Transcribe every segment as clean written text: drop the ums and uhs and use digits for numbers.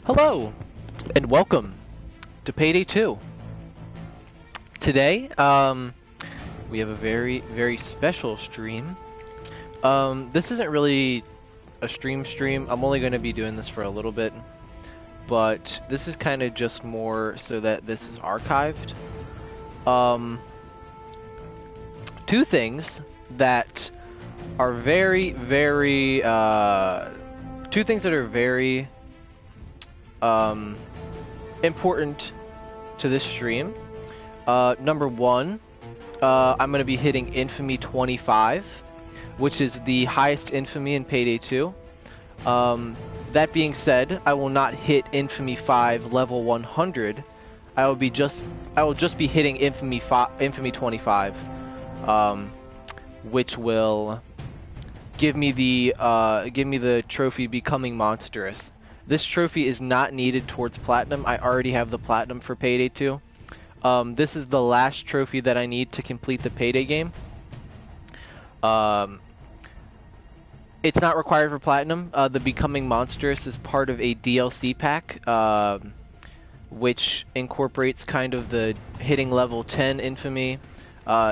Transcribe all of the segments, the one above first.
Hello, and welcome to Payday 2. Today, we have a very special stream. This isn't really a stream. I'm only going to be doing this for a little bit, but this is kind of just more so that this is archived. Two things that are very important to this stream. Number one, I'm going to be hitting Infamy 25, which is the highest Infamy in Payday 2. That being said, I will not hit Infamy 5 level 100. I will just be hitting Infamy 25, which will give me the trophy Becoming Monstrous. This trophy is not needed towards Platinum. I already have the Platinum for Payday 2. This is the last trophy that I need to complete the Payday game. It's not required for Platinum. The Becoming Monstrous is part of a DLC pack, which incorporates kind of the hitting level 10 Infamy,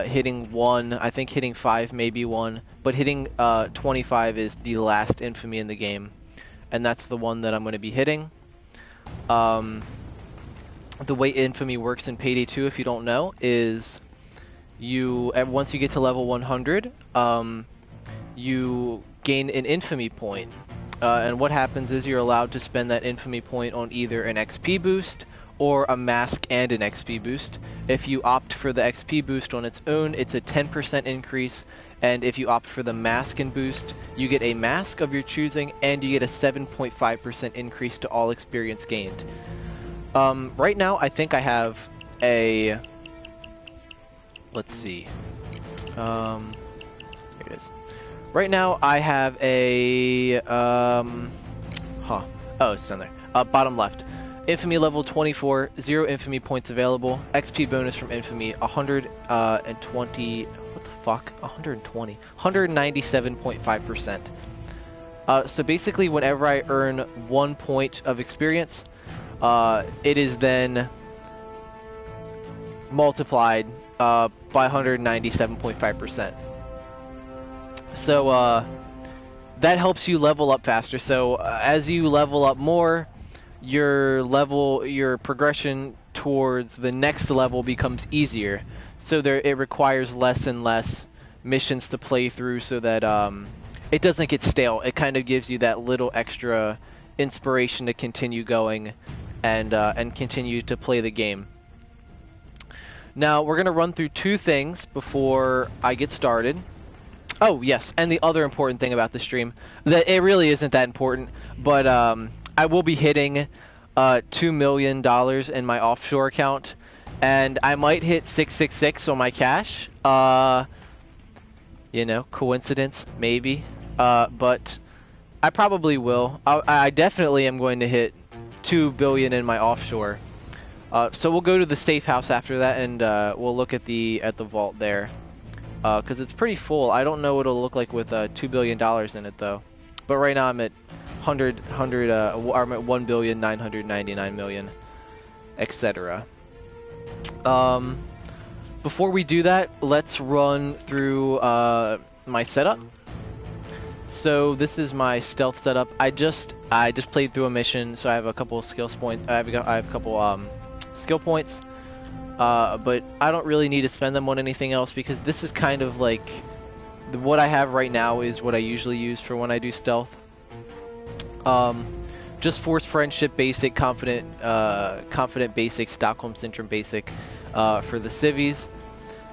hitting 1, I think hitting 5 maybe 1, but hitting 25 is the last Infamy in the game. And that's the one that I'm going to be hitting. The way Infamy works in Payday 2, if you don't know, is once you get to level 100, you gain an Infamy point. And what happens is you're allowed to spend that Infamy point on either an XP boost or a mask and an XP boost. If you opt for the XP boost on its own, it's a 10% increase. And if you opt for the mask and boost, you get a mask of your choosing, and you get a 7.5% increase to all experience gained. Right now, I think I have a... Let's see. Here it is. Right now, I have a... Oh, it's down there. Bottom left. Infamy level 24, 0 Infamy points available. XP bonus from Infamy, 120... What the fuck? 120. 197.5%. So basically, whenever I earn 1 point of experience, it is then multiplied by 197.5%. So that helps you level up faster. So as you level up more, your progression towards the next level becomes easier. So it requires less and less missions to play through, so that it doesn't get stale. It kind of gives you that little extra inspiration to continue going and continue to play the game. Now we're gonna run through two things before I get started. Oh yes, and the other important thing about the stream, that it really isn't that important, but I will be hitting $2 million in my offshore account. And I might hit 666 on my cash. You know, coincidence, maybe. But I probably will. I definitely am going to hit 2 billion in my offshore. So we'll go to the safe house after that, and we'll look at the vault there. Because it's pretty full. I don't know what it'll look like with $2 billion in it, though. But right now I'm at I'm at 1,999,000,000, etc. Before we do that, let's run through my setup. So this is my stealth setup. I just played through a mission, so I have a couple of skills points. I have a couple skill points, but I don't really need to spend them on anything else, because this is kind of like what I have right now is what I usually use for when I do stealth. Just force friendship basic, confident basic, Stockholm syndrome basic for the civvies.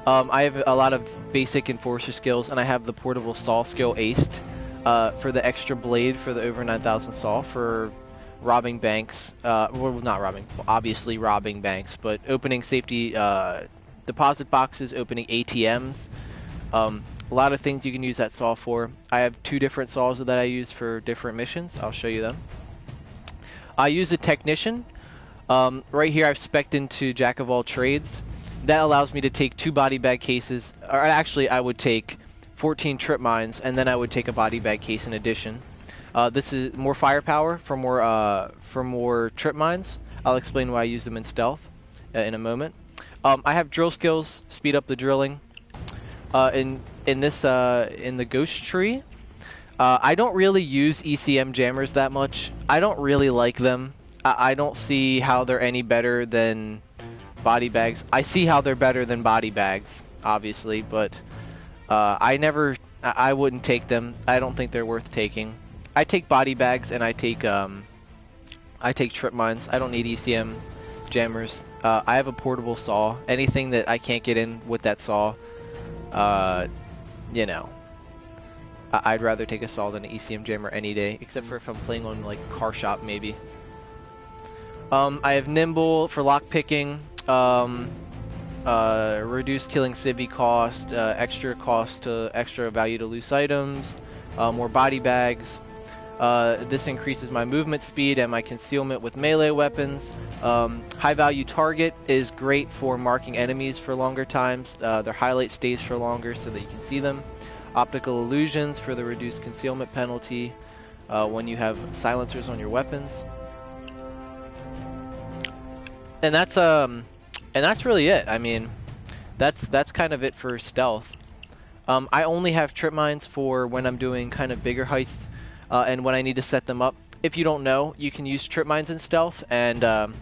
I have a lot of basic enforcer skills, and I have the portable saw skill aced for the extra blade for the over 9,000 saw for robbing banks. Well, not robbing, obviously robbing banks, but opening safety deposit boxes, opening ATMs. A lot of things you can use that saw for. I have two different saws that I use for different missions. I'll show you them. I use a technician. Right here I've spec'd into Jack of all trades. That allows me to take 2 body bag cases, or actually I would take 14 trip mines, and then I would take a body bag case in addition. This is more firepower for more trip mines. I'll explain why I use them in stealth in a moment. I have drill skills, speed up the drilling. In the ghost tree, I don't really use ECM jammers that much. I don't really like them. I don't see how they're any better than body bags. I see how they're better than body bags, obviously, but I wouldn't take them. I don't think they're worth taking. I take body bags and I take trip mines. I don't need ECM jammers. I have a portable saw. Anything that I can't get in with that saw, you know, I'd rather take a saw than an ECM jammer any day, except for if I'm playing on like car shop maybe. I have nimble for lock picking. Reduced killing civvy cost, extra value to loose items, more body bags. This increases my movement speed and my concealment with melee weapons. High value target is great for marking enemies for longer times. Their highlight stays for longer so that you can see them. Optical illusions for the reduced concealment penalty when you have silencers on your weapons. And that's really it. I mean, that's kind of it for stealth. I only have trip mines for when I'm doing kind of bigger heists and when I need to set them up. If you don't know, you can use trip mines in stealth, and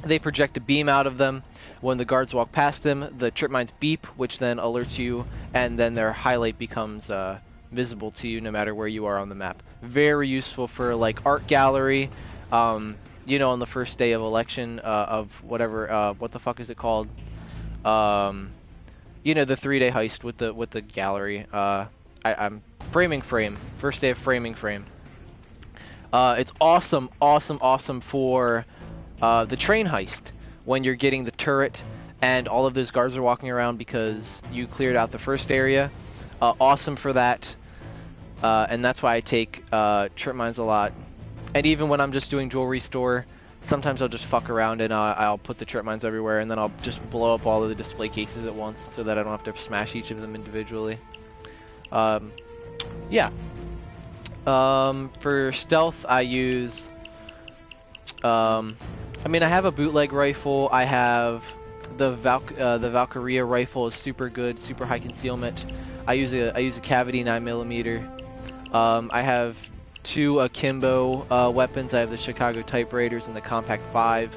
they project a beam out of them. When the guards walk past them, the trip mines beep, which then alerts you, and then their highlight becomes visible to you no matter where you are on the map. Very useful for like art gallery. You know, on the first day of election of whatever, what the fuck is it called? You know, the 3-day heist with the gallery. I'm framing frame. First day of framing frame. It's awesome for the train heist when you're getting the turret and all of those guards are walking around because you cleared out the first area. Awesome for that, and that's why I take trip mines a lot. And even when I'm just doing jewelry store, sometimes I'll just fuck around and I'll put the trip mines everywhere, and then I'll just blow up all of the display cases at once so that I don't have to smash each of them individually. Yeah. For stealth, I use... I mean, I have a bootleg rifle. I have the Valkyria rifle is super good, super high concealment. I use a cavity 9mm. I have 2 akimbo weapons. I have the Chicago Type Raiders and the Compact 5.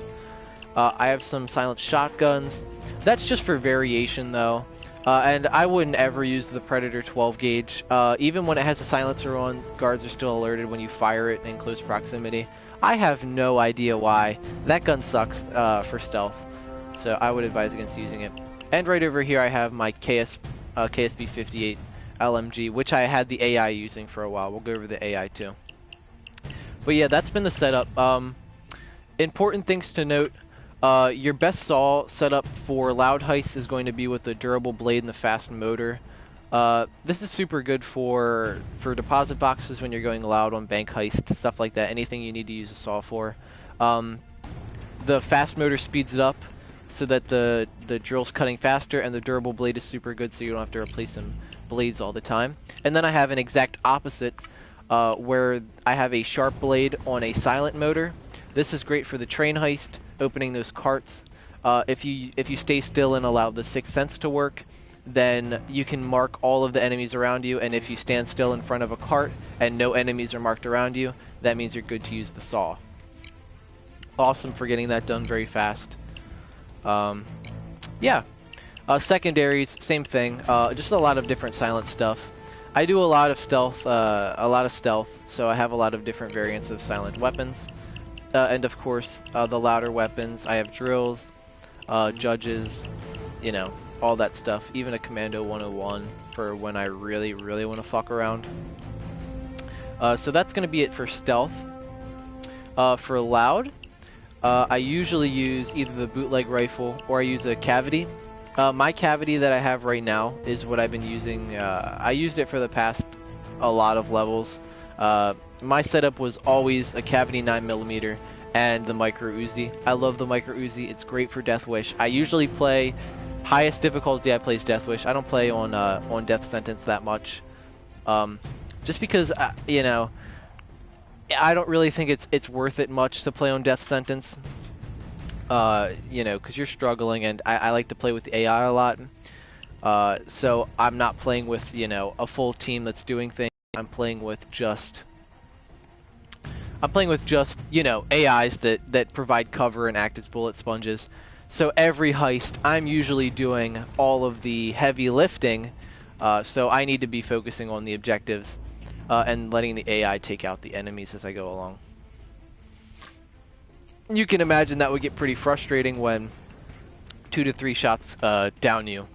I have some silenced shotguns. That's just for variation though. And I wouldn't ever use the Predator 12 gauge. Even when it has a silencer on, guards are still alerted when you fire it in close proximity. I have no idea why. That gun sucks for stealth, so I would advise against using it. And right over here I have my KSB 58 LMG, which I had the AI using for a while. We'll go over the AI too. But yeah, that's been the setup. Important things to note. Your best saw setup for loud heists is going to be with the durable blade and the fast motor. This is super good for deposit boxes when you're going loud on bank heists, stuff like that, anything you need to use a saw for. The fast motor speeds it up so that the drill's cutting faster, and the durable blade is super good so you don't have to replace some blades all the time. And then I have an exact opposite where I have a sharp blade on a silent motor. This is great for the train heist, opening those carts. If you stay still and allow the sixth sense to work, then you can mark all of the enemies around you, and if you stand still in front of a cart and no enemies are marked around you, that means you're good to use the saw. Awesome for getting that done very fast. Yeah. Secondaries, same thing. Just a lot of different silent stuff. I do a lot of stealth, so I have a lot of different variants of silent weapons. And of course, the louder weapons. I have drills, judges, you know, all that stuff. Even a Commando 101 for when I really, really want to fuck around. So that's going to be it for stealth. For loud, I usually use either the bootleg rifle or I use a cavity. My cavity that I have right now is what I've been using. I used it for the past a lot of levels. My setup was always a cavity 9mm and the micro Uzi. I love the micro Uzi. It's great for Death Wish. I usually play highest difficulty. I play Death Wish. I don't play on Death Sentence that much, just because you know, I don't really think it's worth it much to play on death sentence. You know, because you're struggling, and I like to play with the AI a lot. So I'm not playing with, you know, a full team that's doing things. I'm playing with just, you know, AIs that provide cover and act as bullet sponges. So every heist, I'm usually doing all of the heavy lifting. So I need to be focusing on the objectives and letting the AI take out the enemies as I go along. You can imagine that would get pretty frustrating when 2 to 3 shots down you.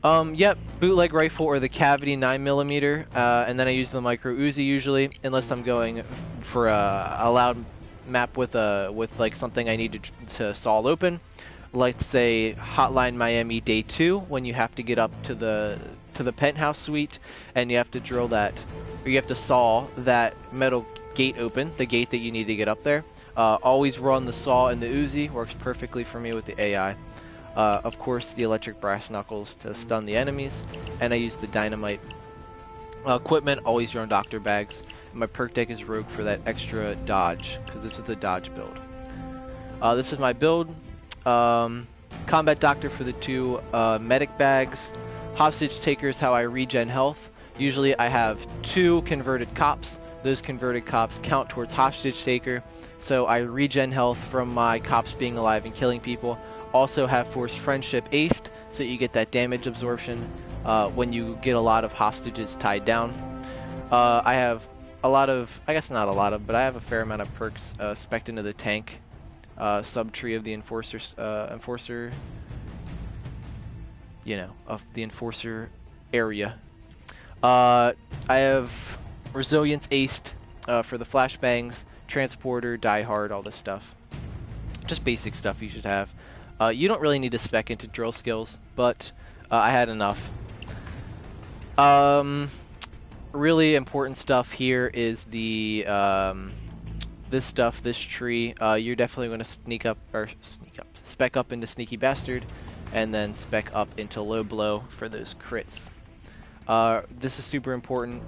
Yep, bootleg rifle or the cavity 9mm, and then I use the micro Uzi usually, unless I'm going for a loud map with like something I need to solve open. Let's say Hotline Miami Day 2, when you have to get up to the penthouse suite, and you have to drill that, or you have to saw that metal gate open, the gate that you need to get up there. Always run the saw and the Uzi, works perfectly for me with the AI. Of course, the electric brass knuckles to stun the enemies, and I use the dynamite. Equipment, always run doctor bags. And my perk deck is rogue for that extra dodge, because this is the dodge build. This is my build. Combat doctor for the 2 medic bags. Hostage taker is how I regen health. Usually I have 2 converted cops. Those converted cops count towards hostage taker, so I regen health from my cops being alive and killing people. Also have force friendship aced, so you get that damage absorption when you get a lot of hostages tied down. I have a lot of, I guess not a lot of, but I have a fair amount of perks spec'd into the tank subtree of the enforcer, you know, of the enforcer area. I have resilience aced for the flashbangs, transporter, die hard, all this stuff. Just basic stuff you should have. You don't really need to spec into drill skills, but I had enough. Really important stuff here is the this tree. You're definitely going to spec up into Sneaky Bastard, and then spec up into Low Blow for those crits. This is super important.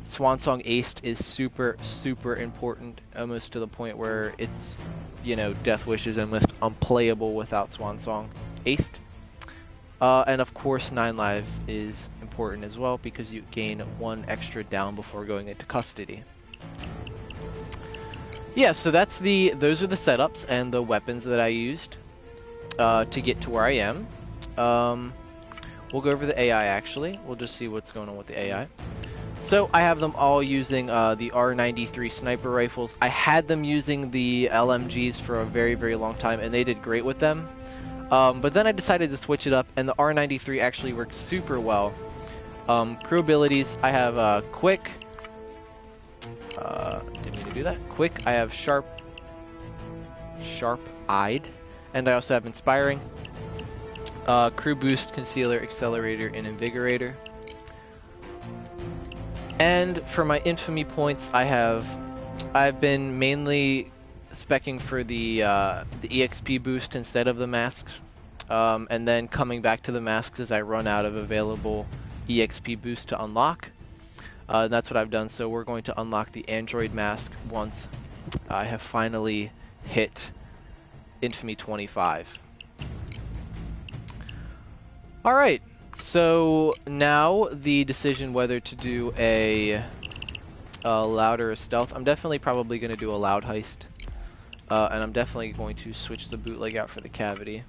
Swan Song aced is super important, almost to the point where it's, you know, Death Wish is almost unplayable without Swan Song aced. And of course 9 lives is important as well, because you gain 1 extra down before going into custody. Yeah, so those are the setups and the weapons that I used to get to where I am. We'll go over the AI actually. We'll just see what's going on with the AI. So I have them all using the R93 sniper rifles. I had them using the LMGs for a very long time, and they did great with them. But then I decided to switch it up, and the R93 actually worked super well. Crew abilities, I have quick. Didn't mean to do that. Quick, I have sharp-eyed, and I also have inspiring. Crew boost, concealer, accelerator, and invigorator. And for my infamy points, I've been mainly specking for the EXP boost instead of the masks, and then coming back to the masks as I run out of available EXP boost to unlock. That's what I've done. So we're going to unlock the Android mask once I have finally hit Infamy 25. Alright, so now the decision whether to do a loud or a stealth. I'm definitely probably going to do a loud heist. And I'm definitely going to switch the bootleg out for the cavity.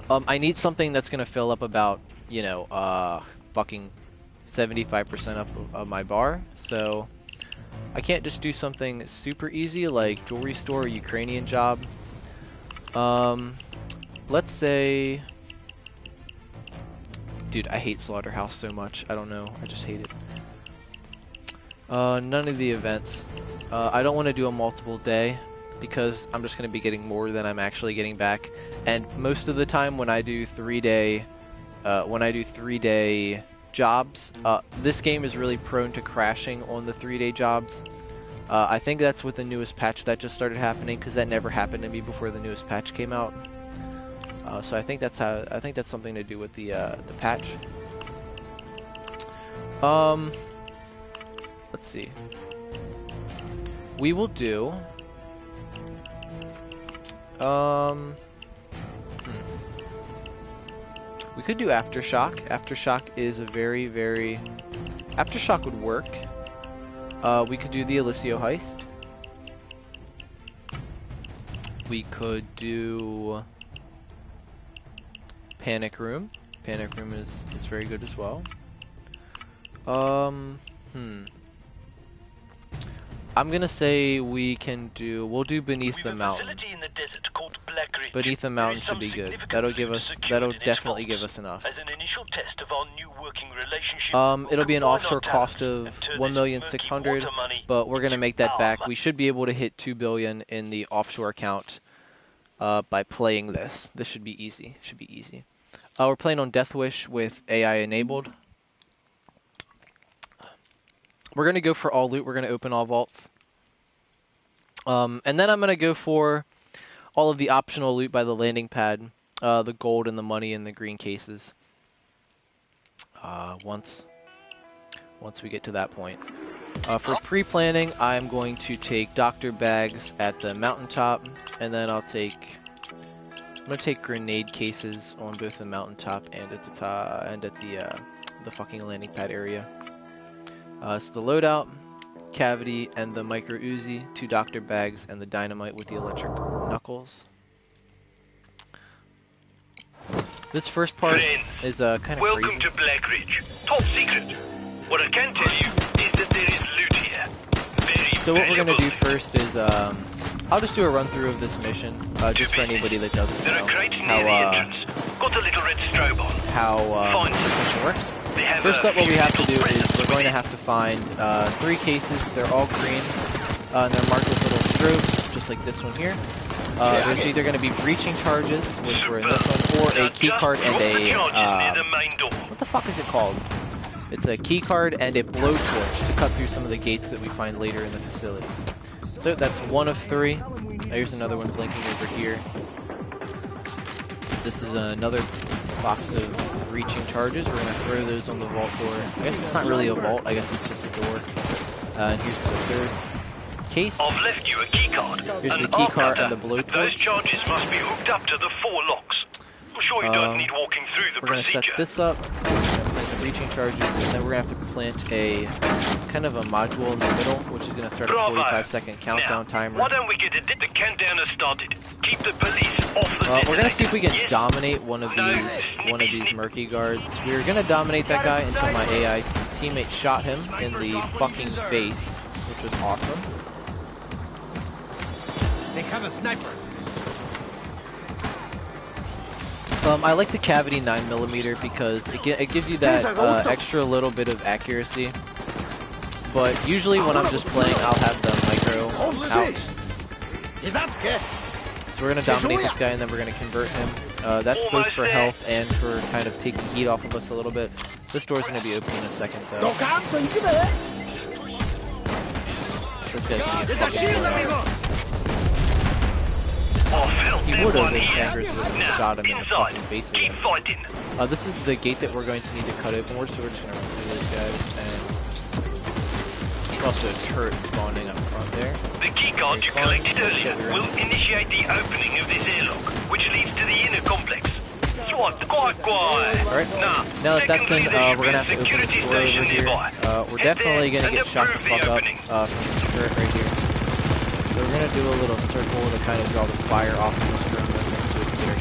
I need something that's going to fill up about, you know, fucking 75% of my bar. So I can't just do something super easy like jewelry store or Ukrainian job. Let's say... Dude, I hate Slaughterhouse so much. I don't know. I just hate it. None of the events. I don't want to do a multiple day because I'm just going to be getting more than I'm actually getting back. And most of the time when I do 3-day jobs, this game is really prone to crashing on the 3-day jobs. I think that's with the newest patch that just started happening, because that never happened to me before the newest patch came out. So I think that's something to do with the patch. Let's see. We will do. We could do Aftershock. Aftershock is a very. Aftershock would work. We could do the Elysium heist. We could do Panic Room. Panic Room is very good as well. I'm gonna say we'll do Beneath the Mountain. Beneath the Mountain should be good. That'll definitely give us enough. It'll be an offshore cost of 1,600,000, but we're gonna make that back. We should be able to hit 2 billion in the offshore account by playing this. This should be easy. We're playing on Death Wish with AI enabled. We're going to go for all loot. We're going to open all vaults. And then I'm going to go for all of the optional loot by the landing pad. The gold and the money and the green cases. Once we get to that point. For pre-planning, I'm going to take doctor bags at the mountaintop. And then I'm going to take grenade cases on both the mountaintop and at the top, and at the fucking landing pad area. So the loadout, cavity, and the micro Uzi, 2 doctor bags, and the dynamite with the electric knuckles. This first part is kind of welcome crazy. To Blackridge. Top secret. What I can tell you is that there is loot here. Very So what we're gonna do valuable. first is I'll just do a run through of this mission, just for anybody that doesn't There know are crates near the entrance. Got a little red strobe on. how this mission works. First up, what we have to do is we're going to have to find 3 cases. They're all green, and they're marked with little strobes, just like this one here. There's either going to be breaching charges, which were in this one, or a key card and a what the fuck is it called? It's a key card and a blowtorch to cut through some of the gates that we find later in the facility. So that's 1 of 3. Here's another one blinking over here. This is another box of breaching charges. We're going to throw those on the vault door. I guess it's not really a vault, I guess it's just a door. And here's the third case. I've left you a key card. Here's the key card and the blowtorch. Those charges must be hooked up to the 4 locks. I'm sure you don't need walking through the We're going to set this up. We're going to plant the breaching charges, and then we're going to have to plant a kind of a module in the middle, which is going to start a 45-second countdown timer. Why don't we get the countdown has started? Keep the police off the we're going to see if we can dominate one of these murky guards. We were going to dominate that guy until my AI teammate shot him in the fucking face, which was awesome. They have a sniper. I like the cavity 9mm because it gives you that extra little bit of accuracy. But usually when I'm just playing, I'll have the micro out. So we're going to dominate this guy and then we're going to convert him. That's both for health and for kind of taking heat off of us a little bit. This door's going to be open in a second though. This guy's going to get fucking he would have if Sanders would have shot him in the fucking face again. This is the gate that we're going to need to cut open, so we're just going to run through those guys, and there's also a turret spawning up front there. The key card you collected earlier will initiate the opening of this airlock, which leads to the inner complex. Swat, quiet. Alright, now that that's in, we're going to have to open this door over here. We're definitely going to get shot the fuck up from this turret right here. So we're going to do a little circle to kind of draw the fire off of this room so we can get our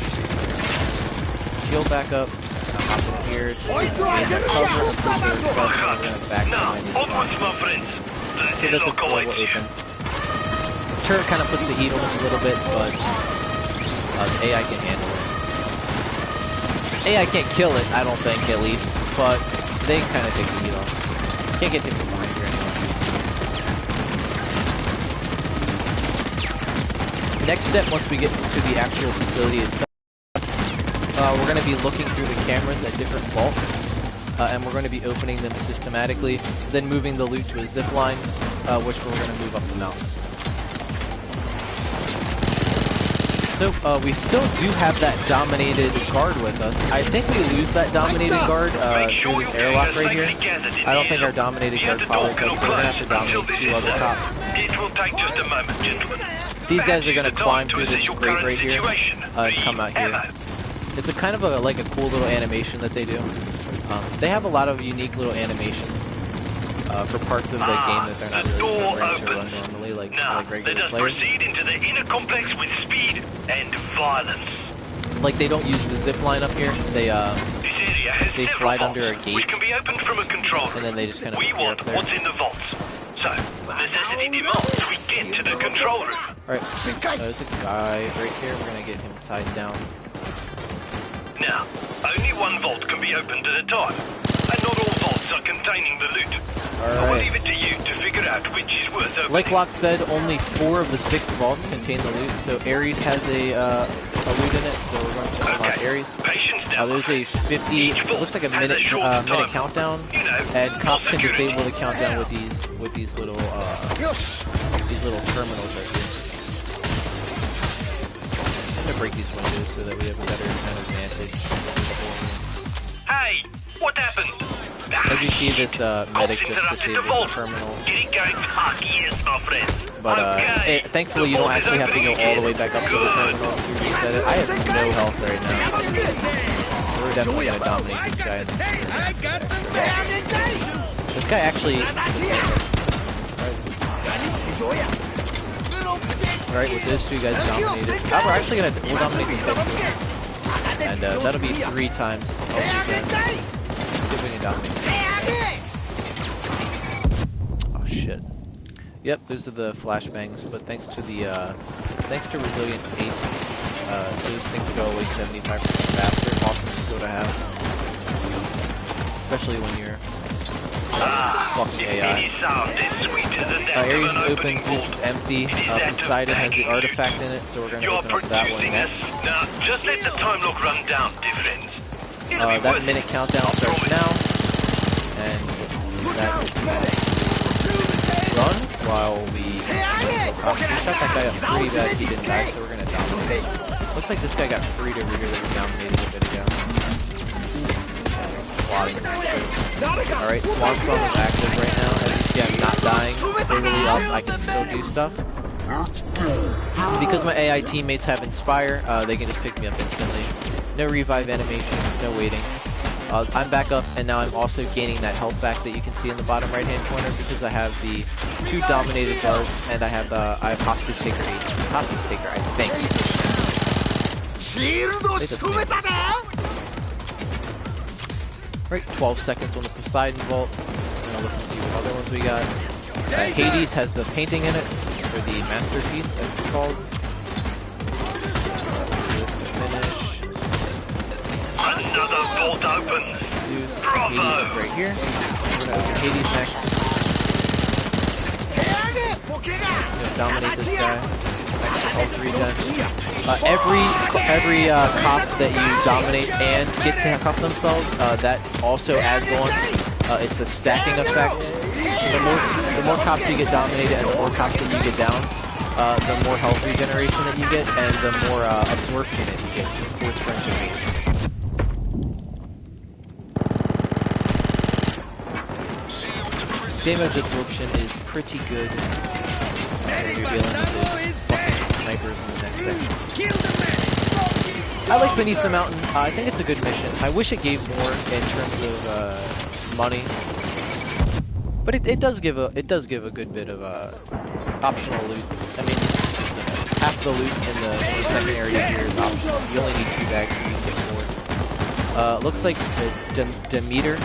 shield back up. Hop in here to gain that cover and prove their trust, and we're going to back behind these guys. So that this door will open. The turret kind of puts the heat on us a little bit, but the AI can handle it. AI can't kill it, I don't think, at least, but they can kind of take the heat off. Can't get hit from behind here anyway. Next step, once we get to the actual facility itself, we're going to be looking through the cameras at different vaults, and we're going to be opening them systematically, then moving the loot to a zip line, which we're going to move up the mountain. So, we still do have that dominated guard with us. I think we lose that dominated guard through this airlock right here. I don't think our dominated guard follows us, so we're gonna have to dominate 2 other cops. It will take just a moment, gentlemen. These guys are gonna climb through this grate right here and come out here. It's a kind of like a cool little animation that they do. They have a lot of unique little animations for parts of the game that they're not really programmed to run normally, like regular let us players. proceed into the inner complex with speed and violence. Like they don't use the zip line up here. They slide under a gate, which can be opened from a control room. And then they just kind of we want what's in the vaults. So, necessity demands we get to the control room. Alright, there's a guy right here. We're gonna get him tied down. Now, only one vault can be opened at a time, and not all vaults are containing the loot. I will leave it to you to figure out which is worth opening. Like Locke said, only 4 of the 6 vaults contain the loot, so Ares has a loot in it, so we're going to unlock Ares. There's a 50, looks like a minute countdown, and cops can disable the countdown with these little terminals right here. I'm gonna break these windows so that we have a better kind of vantage. Hey, what happened? As you see, this medic just disabled the terminal. But thankfully, you don't actually have to go all the way back up to the terminal to reset it. I have no health right now. We're definitely gonna dominate this guy. This guy actually. Alright, with those 2 guys dominated. We're actually gonna dominate this guy too. And that'll be 3 times. Oh shit. Yep, those are the flashbangs, but thanks to resilient pace, those things go away 75% faster. Awesome skill to have. Especially when you're fucking AI. Ares is open, this is empty. Inside it has the artifact in it, so we're gonna open up that one next. Now, just let the time look run down, dear friends. That minute countdown starts now, and that is run while we shot that guy up pretty bad. He didn't die, so we're gonna dominate. Looks like this guy got freed over here that we dominated a bit ago. Alright, Swan Storm is active right now. As you see, I'm not dying. Literally up, I can still do stuff. Because my AI teammates have Inspire, they can just pick me up instantly. No revive animation, no waiting. I'm back up, and now I'm also gaining that health back that you can see in the bottom right-hand corner because I have the 2 dominated guards, and I have hostage taker 8. Hostage taker, I think. Right, 12 seconds on the Poseidon Vault. I'm gonna look and see what other ones we got. Hades has the painting in it for the masterpiece, as it's called. Another vault open. Hades right here. We're gonna open Hades next. Dominate this guy. Extra health regen. Every cop that you dominate and get to cuff themselves, that also adds on. It's a stacking effect. The more cops you get dominated and the more cops that you get down, the more health regeneration that you get and the more absorption that you get. Force friendship. Damage absorption is pretty good when you're dealing with those fucking snipers in the next section. I like Beneath the Mountain. I think it's a good mission. I wish it gave more in terms of money, but it does give a good bit of optional loot. I mean, half the loot in the second area here is optional. You only need 2 bags, so you can get more. Looks like the Demeter.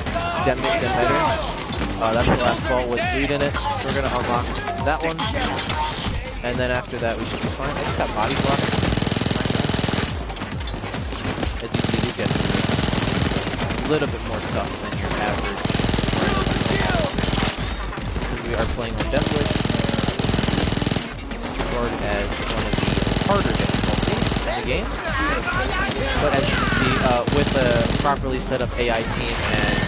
That's the last ball with loot in it. We're gonna unlock that one, and then after that we should be fine. I just got body block. As you see, these guys are a little bit more tough than your average. Because we are playing on Deathwish, regarded as one of the harder difficulties in the game. But as you can see, with a properly set up AI team and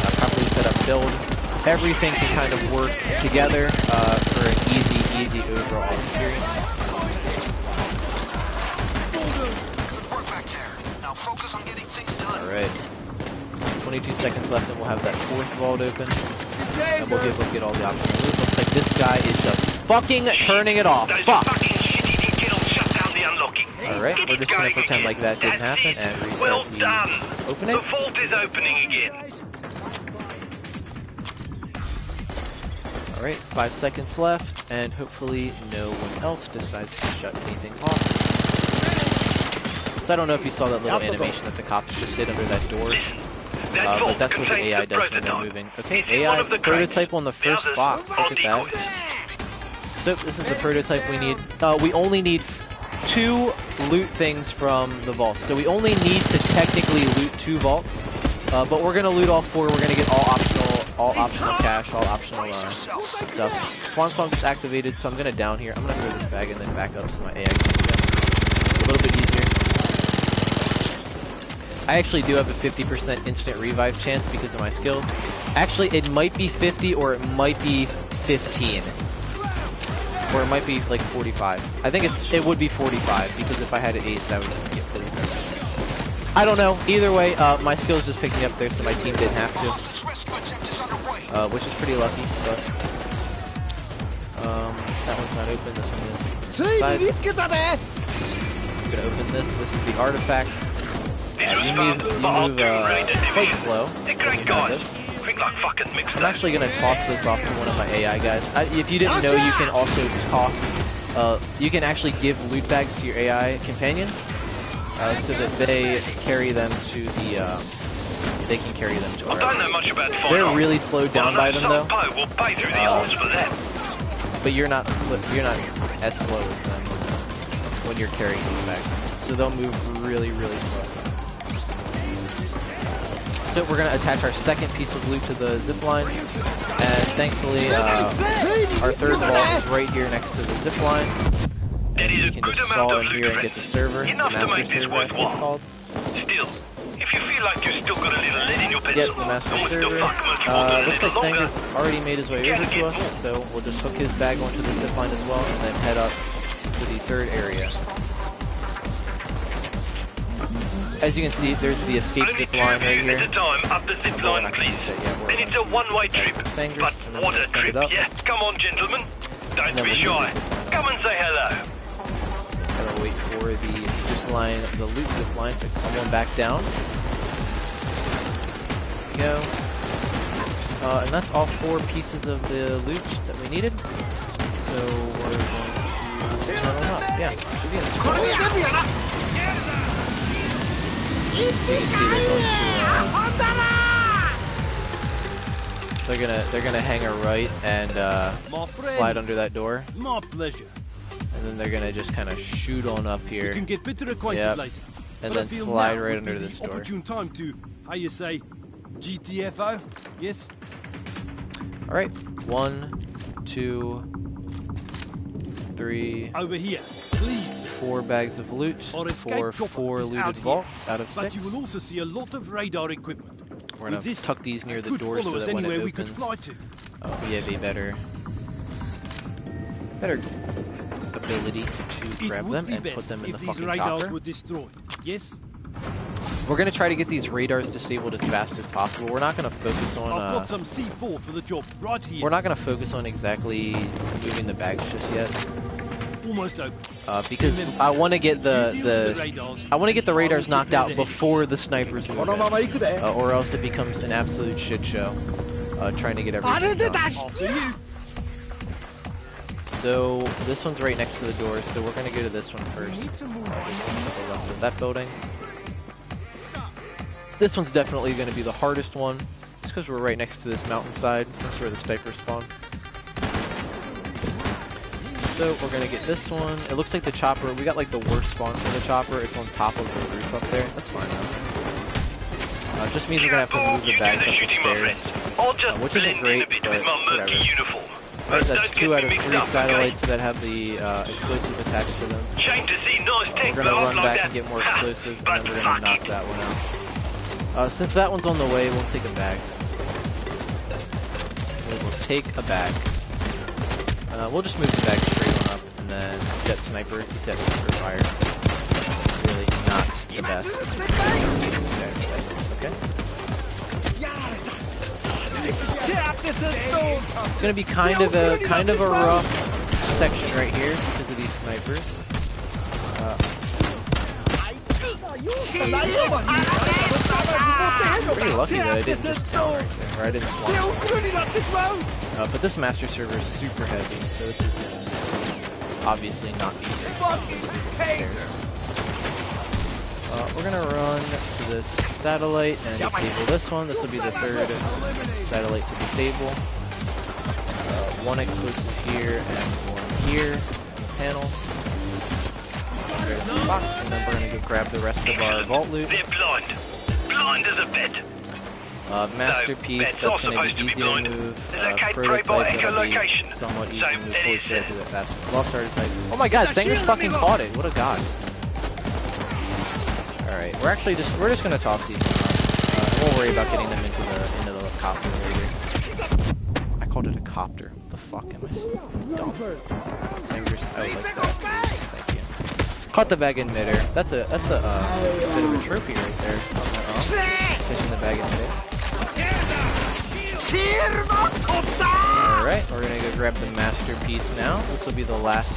a properly set up build, everything can kind of work together for an easy overall experience. Now focus on getting things done. Alright. 22 seconds left and we'll have that fourth vault open. And we'll be able to get all the options. It looks like this guy is just fucking turning it off. Fuck! Alright, we're just gonna pretend like that didn't happen and restart the opening. The vault is opening again. Alright, 5 seconds left, and hopefully no one else decides to shut anything off. So I don't know if you saw that little animation that the cops just did under that door. But that's what the AI does when they're moving. Okay, AI prototype on the first box. Look at that. So this is the prototype we need. We only need 2 loot things from the vault. So we only need to technically loot 2 vaults. But we're gonna loot all 4. We're gonna get all optional cash, all optional stuff. Swan Song just activated, so I'm gonna down here. I'm gonna throw this bag and then back up so my AI can get a little bit easier. I actually do have a 50% instant revive chance because of my skills. Actually, it might be 50 or it might be 15. Or it might be like 45. I think it would be 45 because if I had an ace, I would get 45. I don't know. Either way, my skills just picked me up there, so my team didn't have to. Which is pretty lucky, but that one's not open. This one is. I'm gonna open this. This is the artifact. You move quite slow. I'm actually going to toss this off to one of my AI guys. If you didn't know, you can also toss, you can actually give loot bags to your AI companions, so that they carry them to the, they can carry them to wherever. I don't know much about They're really slowed down by them though. We'll pay through the odds for that. But you're not as slow as them when you're carrying these bags. So they'll move really, really slow. So we're going to attach our second piece of loot to the zip line, and thankfully our third vault is right here next to the zip line, and you can just stall in here and get the server, the master server I think it's called. Still, if you feel like you've still got a little lead in your pencil, Yep, the master server. Looks like Sanger's already made his way over to us, so we'll just hook his bag onto the zip line as well, and then head up to the third area. As you can see, there's the escape zip line right here. At a time up the zip line, please. And it's a one-way trip. But what a trip, yeah. Come on, gentlemen. Don't be shy. Come and say hello. Gotta wait for the zip line, the loot zip line to come on back down. There we go. And that's all 4 pieces of the loot that we needed. So we're going to tunnel up. Yeah, should be in this corner. They're gonna hang a right and slide under that door. My pleasure. And then they're gonna just kind of shoot on up here. You can get better acquainted later. And then slide right under this door. Opportune time to, how you say, GTFO? Yes. All right, 1, 2, 3. Over here, please. 4 bags of loot for 4 looted vaults out of 6. But you will also see a lot of radar equipment. We're going to tuck these near the door so that when it opens, we could fly to. We have a better ability to grab them and put them in the fucking chopper. Were destroyed. Yes? We're going to try to get these radars disabled as fast as possible. We're not going to focus on... I've got some C4 for the job right here. We're not going to focus on exactly moving the bags just yet. Almost open. Because I want to get the radars knocked out before the snipers move in, or else it becomes an absolute shit show. Trying to get everything done. So this one's right next to the door, so we're gonna go to this one first. This one's to the left of that building. This one's definitely gonna be the hardest one, just because we're right next to this mountainside. That's where the snipers spawn. So we're gonna get this one. It looks like the chopper, we got like the worst spawn for the chopper. It's on top of the roof up there. That's fine though. Just means we're gonna have to move the bags up the stairs, which isn't great, but whatever. Right, that's 2 out of 3 satellites that have the explosive attached to them. We're gonna run back and get more explosives, and then we're gonna knock that one out. Since that one's on the way, we'll take a bag. We will take a bag. We'll just move the bag straight on up, and then set sniper fire. Really not the best. Okay. It's gonna be kind of a rough section right here because of these snipers. Pretty lucky that I didn't just down right there, or I didn't swap. But this master server is super heavy, so this is obviously not easy. We're gonna run to this satellite and disable this one. This will be the third satellite to disable. One explosive here and one here on the panels. There's the box, and then we're gonna go grab the rest of our vault loot. They're blind. Blind as a bet. Masterpiece, that's going to be easy to move. Prototype, that'll be somewhat easy to move. Holy shit, I do that fast. Lost prototype. Oh my god, Sanger's fucking caught it. What a god. Alright, we're just going to toss these. We'll worry about getting them into the copter later. I called it a copter. What the fuck am I dumb? Sanger's out like that. Thank you. Caught the bag in midair. That's a bit of a trophy right there. Catching the bag in midair. Alright, we're gonna go grab the masterpiece now. This will be the last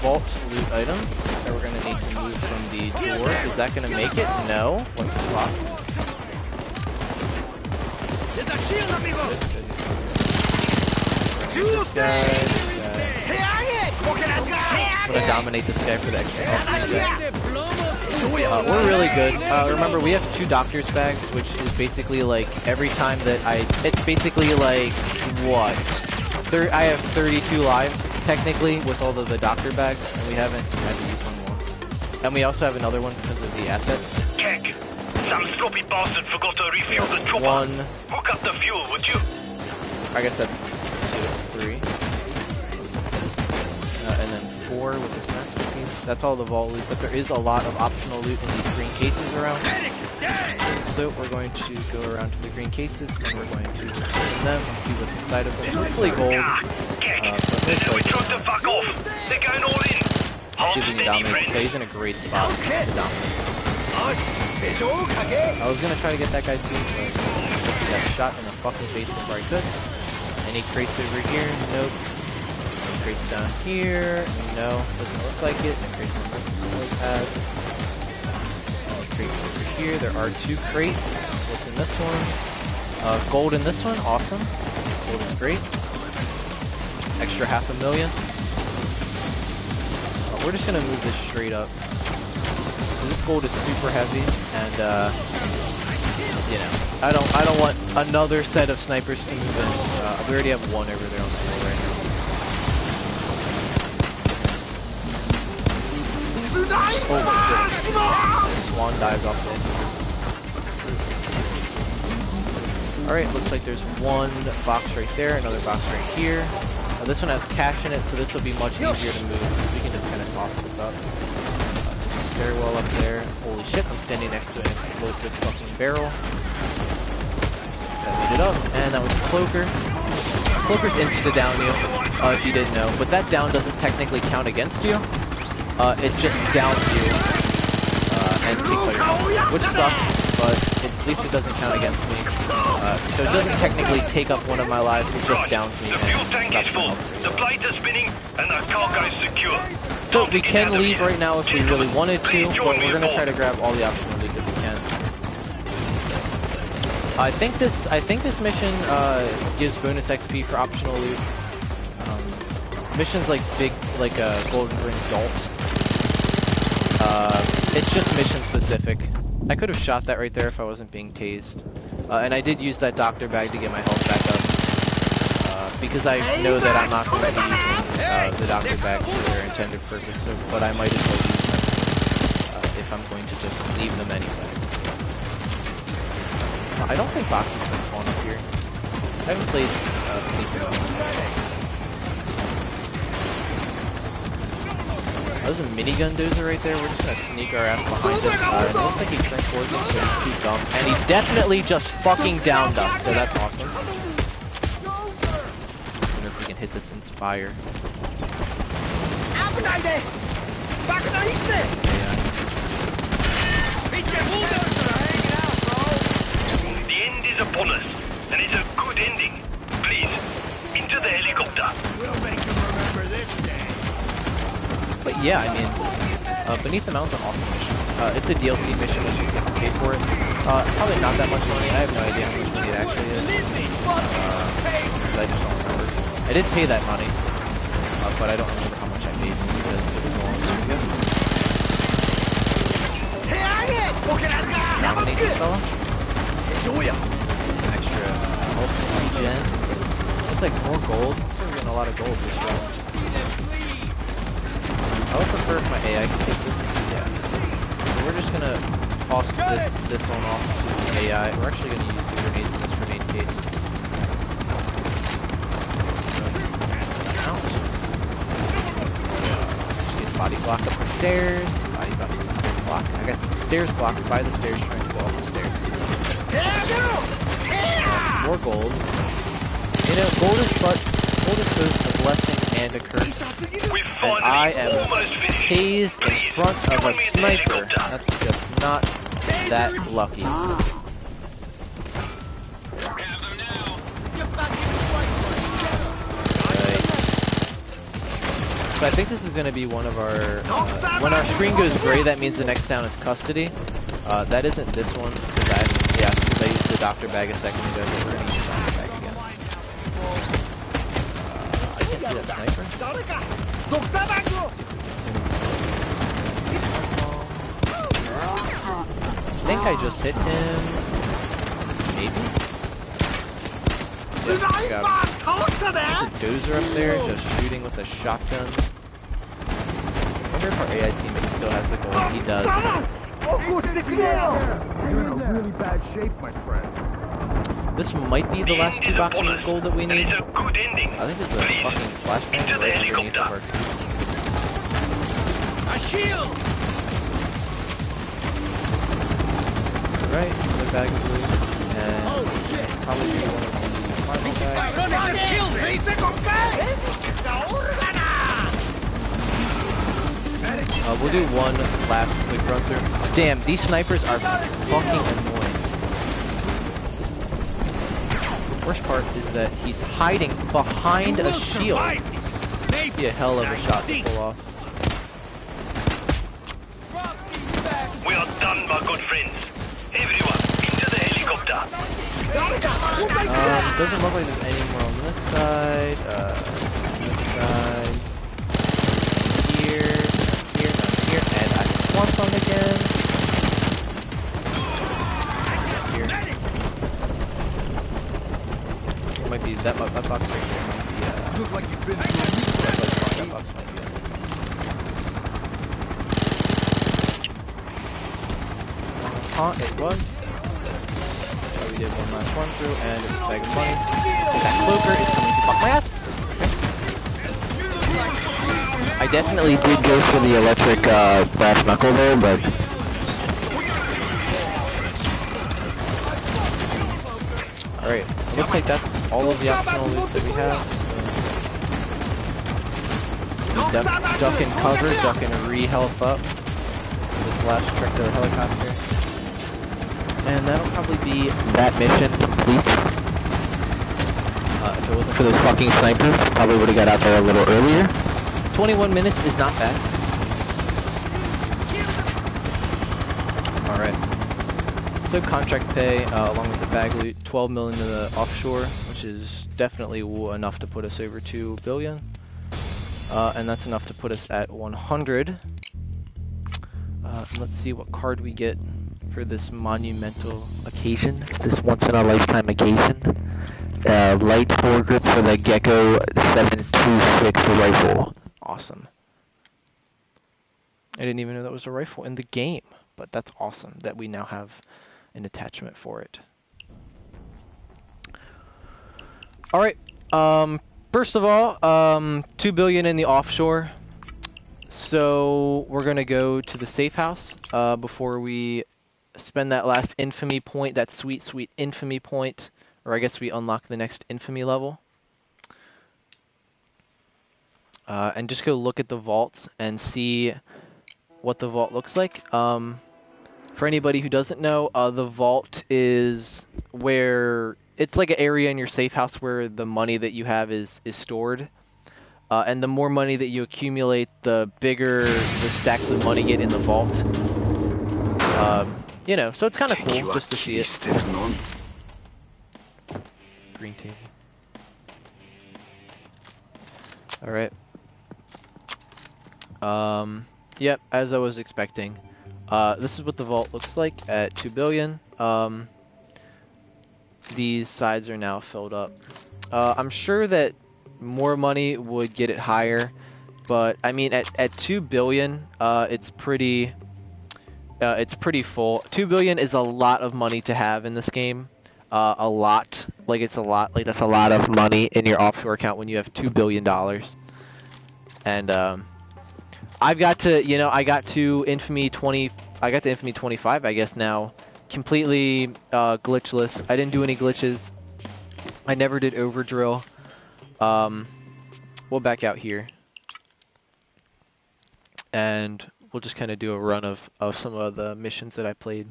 vault loot item that we're gonna need to move from the door. Is that gonna make it? No. What the fuck? This guy. I'm gonna dominate this guy for the XXV. We're really good. Remember, we have 2 doctor's bags, which is basically like every time that it's basically like, what? I have 32 lives, technically, with all of the doctor bags, and we haven't had to use one once. And we also have another one because of the assets. Keg, some sloppy bastard forgot to refuel the chopper. 1. Hook up the fuel, would you? I guess that's 2, 3. And then 4 with this masterpiece. That's all the vault loot, but there is a lot of optional loot in these green cases around. So we're going to go around to the green cases and we're going to open them and see what's inside of them. Hopefully gold. See if we can dominate. So he's in a great spot to dominate. I was gonna try to get that guy too, but he got shot in the fucking face before I could. Any crates over here? Nope. Crates down here, no, doesn't look like it. And crates on this pad. Crates over here, there are 2 crates. What's in this one? Gold in this one, awesome. Gold is great. Extra $500,000. We're just gonna move this straight up. This gold is super heavy, and you know, I don't want another set of snipers to move in. We already have one over there on the hill right now. Swan dives off the edge of this. Alright, looks like there's one box right there, another box right here. This one has cash in it, so this will be much easier to move. We can just kind of toss this up. Stairwell up there. Holy shit, I'm standing next to an explosive fucking barrel. That made it up, and that was Cloaker. Cloaker's insta-down you, if you didn't know, but that down doesn't technically count against you. It just downs you, and takes all your health, which sucks, but at least it doesn't count against me. So it doesn't technically take up one of my lives, it just downs me. The fuel tank is full, the plate is spinning, and the cargo is secure. So we can leave right now if we really wanted to, but we're gonna try to grab all the optional loot that we can. I think this mission gives bonus XP for optional loot. Missions like Golden Ring Adult. It's just mission specific. I could have shot that right there if I wasn't being tased. And I did use that doctor bag to get my health back up. Because I know that I'm not going to be using the doctor bags for their intended purpose, but I might as well use them if I'm going to just leave them anyway. I don't think boxes can spawn up here. I haven't played anything else. There's a minigun dozer right there. We're just gonna sneak our ass behind him. It looks like he turned towards us, so he's too dumb. And he definitely just fucking downed us, so that's awesome. I wonder if we can hit this Inspire. The end is upon us, and it's a good ending. Please, into the helicopter. We'll make them remember this day. But yeah, I mean, Beneath the Mountain's an awesome mission. It's a DLC mission, which you have to pay for it. Probably not that much money. I have no idea how much money it actually is. I just don't remember. I did pay that money, but I don't remember how much I paid because it was a long time ago. Nominate this fella. An extra health regen. Looks like more gold. Looks like we're getting a lot of gold this round. I would prefer if my AI could take this. Yeah. So we're just gonna toss this one off to the AI. We're actually gonna use the grenades in this grenade case. Ouch. Just get body block up the stairs. Body block up the stairs block. I got the stairs blocked by the stairs trying to go up the stairs. More gold. You know, gold is both a blessing and a curse. And I am tased in front of a sniper. That's just not that lucky. Right. So I think this is going to be one of our... when our screen goes gray, that means the next down is custody. That isn't this one, because I used the doctor bag a second ago, but we're going to use the doctor bag again. I can't see that sniper. I think I just hit him. Maybe? Yeah, got a dozer up there, just shooting with a shotgun. I wonder if our AI teammate still has the gold. He does. You're in a really bad shape, my friend. This might be the last 2 boxes of gold that we need. It's a good ending. I think there's a fucking flashbang right underneath of our... A shield! Right, the bag is loose, and probably be one of the final bags. We'll do one last quick run through. Damn, these snipers are fucking annoying. The worst part is that he's hiding behind a shield. Be a hell of a shot to pull off. We are done, my good friends. Everyone, into the helicopter. Doesn't look like there's any more on this side. Here, and I swamp them again. Here. It might be that box right here. Might be, Look like you've been through that box might be it. It was. So we did one last run through, and it's a bag of money. That cloaker is coming to fuck my ass. I definitely did go for the electric brass knuckle there, but... Alright, looks like that's all of the optional loot that we have. So duck and cover, duck and re-health up. This last trick to the helicopter. And that'll probably be that mission complete. If it wasn't for those fucking snipers, probably would have got out there a little earlier. 21 minutes is not bad. Alright. So contract pay, along with the bag loot, 12 million to the offshore, which is definitely enough to put us over 2 billion. And that's enough to put us at 100. Let's see what card we get for this monumental occasion, this once-in-a-lifetime occasion. Light foregrip for the Gecko 726 rifle. Awesome. I didn't even know that was a rifle in the game, but that's awesome that we now have an attachment for it. Alright, first of all, 2 billion in the offshore. So we're gonna go to the safe house before we spend that last infamy point, that sweet, sweet infamy point, or I guess we unlock the next infamy level. And just go look at the vaults and see what the vault looks like. For anybody who doesn't know, the vault is where it's like an area in your safe house where the money that you have is stored. And the more money that you accumulate, the bigger the stacks of money get in the vault. You know, so it's kind of cool just to see it. Green table. Alright. Yep, as I was expecting. This is what the vault looks like at 2 billion. These sides are now filled up. I'm sure that more money would get it higher, but I mean at 2 billion, it's pretty full. 2 billion is a lot of money to have in this game. A lot. Like it's a lot. Like that's a lot of money in your offshore account when you have $2 billion. And I got to Infamy 20. I got to Infamy 25, I guess now, completely glitchless. I didn't do any glitches. I never did overdrill. We'll back out here, and we'll just kind of do a run of some of the missions that I played.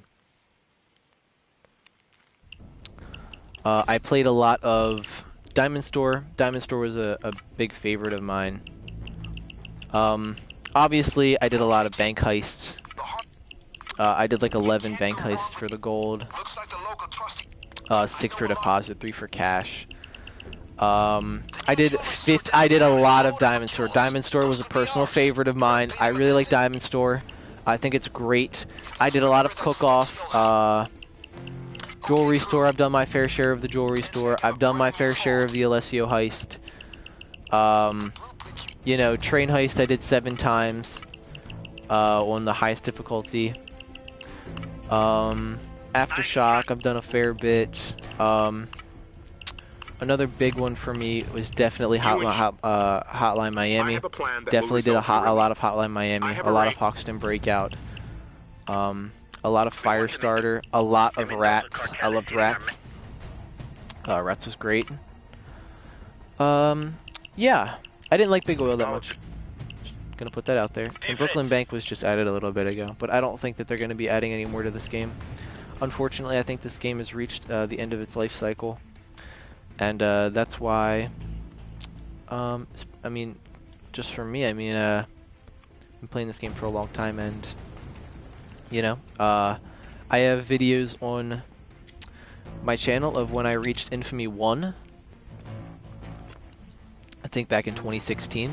I played a lot of Diamond Store. Diamond Store was a big favorite of mine. Obviously, I did a lot of bank heists. I did like 11 bank heists for the gold. 6 for deposit, 3 for cash. I did a lot of Diamond Store. Diamond Store was a personal favorite of mine. I really like Diamond Store. I think it's great. I did a lot of cook-off. Jewelry store, I've done my fair share of the jewelry store. I've done my fair share of the Alessio heist. You know, train heist I did 7 times on the highest difficulty. Aftershock, I've done a fair bit. Another big one for me was definitely Hotline Miami. Definitely did a lot of Hotline Miami, a lot of Hoxton Breakout, a lot of Firestarter, a lot of Rats. I loved Rats. Rats was great. Yeah, I didn't like Big Oil that much. Just gonna put that out there. And Brooklyn Bank was just added a little bit ago, but I don't think that they're gonna be adding any more to this game. Unfortunately, I think this game has reached the end of its life cycle. And that's why, I mean, just for me, I mean, I've been playing this game for a long time, and, you know, I have videos on my channel of when I reached Infamy 1, I think back in 2016.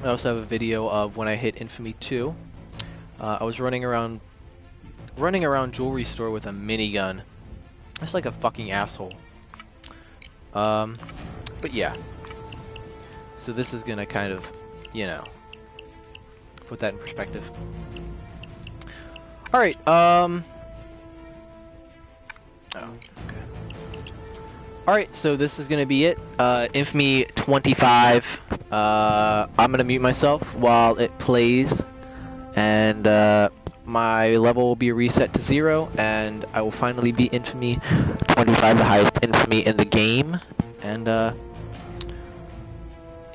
I also have a video of when I hit Infamy 2. I was running around jewelry store with a minigun. Just like a fucking asshole. But yeah. So this is gonna kind of, you know, put that in perspective. Alright, oh, okay. Alright, so this is gonna be it. Infamy 25. I'm gonna mute myself while it plays, and my level will be reset to 0, and I will finally beat Infamy 25, the highest Infamy in the game, and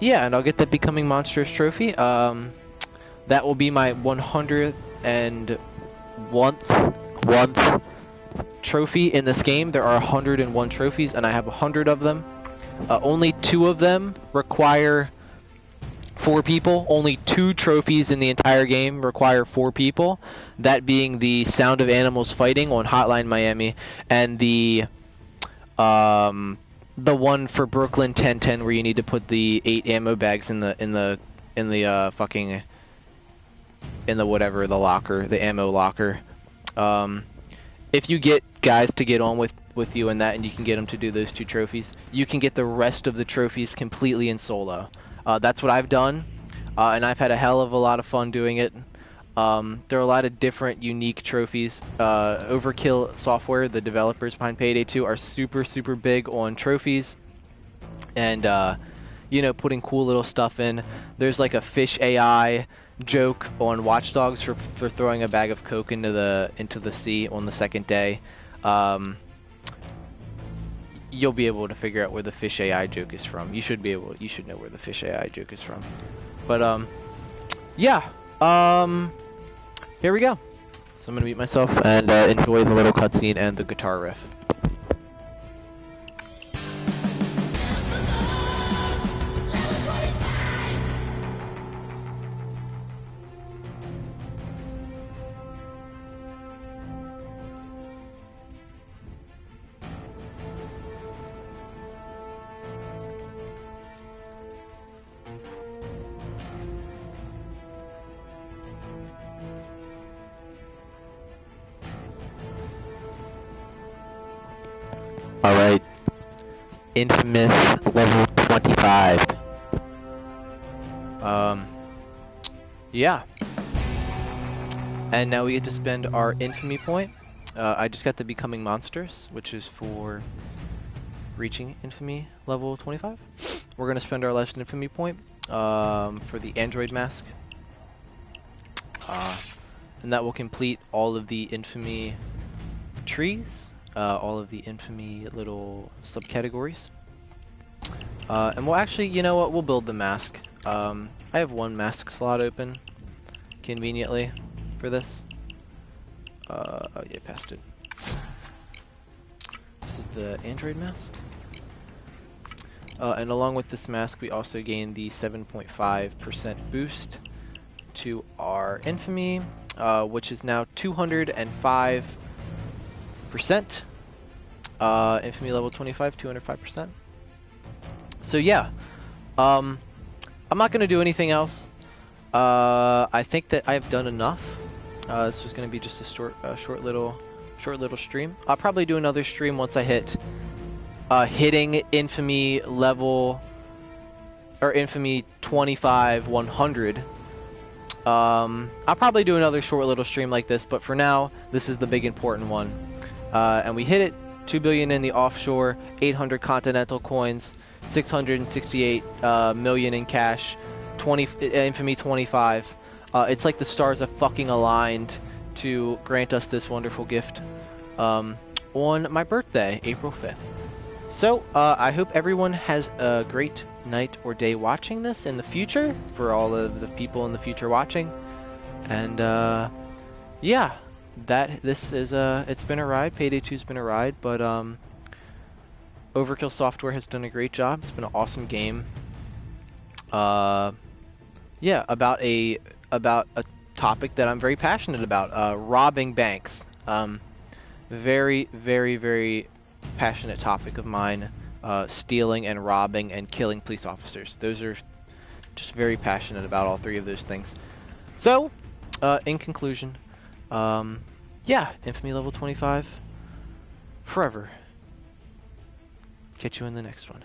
yeah, and I'll get that Becoming Monstrous trophy. That will be my 101th trophy in this game. There are 101 trophies, and I have 100 of them. Only 2 of them require 4 people. Only 2 trophies in the entire game require 4 people. That being the Sound of Animals Fighting on Hotline Miami, and the one for Brooklyn 1010 where you need to put the 8 ammo bags in the whatever, the locker, the ammo locker. If you get guys to get on with you in that, and you can get them to do those 2 trophies, you can get the rest of the trophies completely in solo. That's what I've done, and I've had a hell of a lot of fun doing it. There are a lot of different unique trophies. Overkill Software, the developers behind Payday 2, are super big on trophies, and you know, putting cool little stuff in. There's like a fish AI joke on Watch Dogs for throwing a bag of coke into the sea on the second day. You'll be able to figure out where the fish AI joke is from. You should know where the fish AI joke is from. But yeah. here we go. So I'm gonna mute myself and enjoy the little cutscene and the guitar riff. Alright, Infamous level 25. Yeah. And now we get to spend our Infamy point. I just got the Becoming Monstrous, which is for reaching Infamy level 25. We're going to spend our last Infamy point for the Android mask. And that will complete all of the Infamy trees. All of the Infamy little subcategories. And we'll actually, you know what, we'll build the mask. I have one mask slot open, conveniently, for this. Oh yeah, passed it. This is the Android mask. And along with this mask, we also gain the 7.5% boost to our Infamy, which is now 205%. Infamy level 25, 205%. So yeah, I'm not gonna do anything else. I think that I've done enough. This was gonna be just a short little stream. I'll probably do another stream once I hit hitting Infamy level or Infamy 25 100. I'll probably do another short little stream like this, but for now, this is the big important one. And we hit it, 2 billion in the offshore, 800 continental coins, 668 million in cash, Infamy 25. It's like the stars have fucking aligned to grant us this wonderful gift on my birthday, April 5th. So, I hope everyone has a great night or day watching this in the future, for all of the people in the future watching. And, yeah. This is it's been a ride. Payday 2's been a ride, but Overkill Software has done a great job. It's been an awesome game. Yeah, about a topic that I'm very passionate about, robbing banks. Very, very, very passionate topic of mine. Stealing and robbing and killing police officers. Those are just very passionate about all three of those things. So, in conclusion, yeah, Infamy level 25 forever. Catch you in the next one.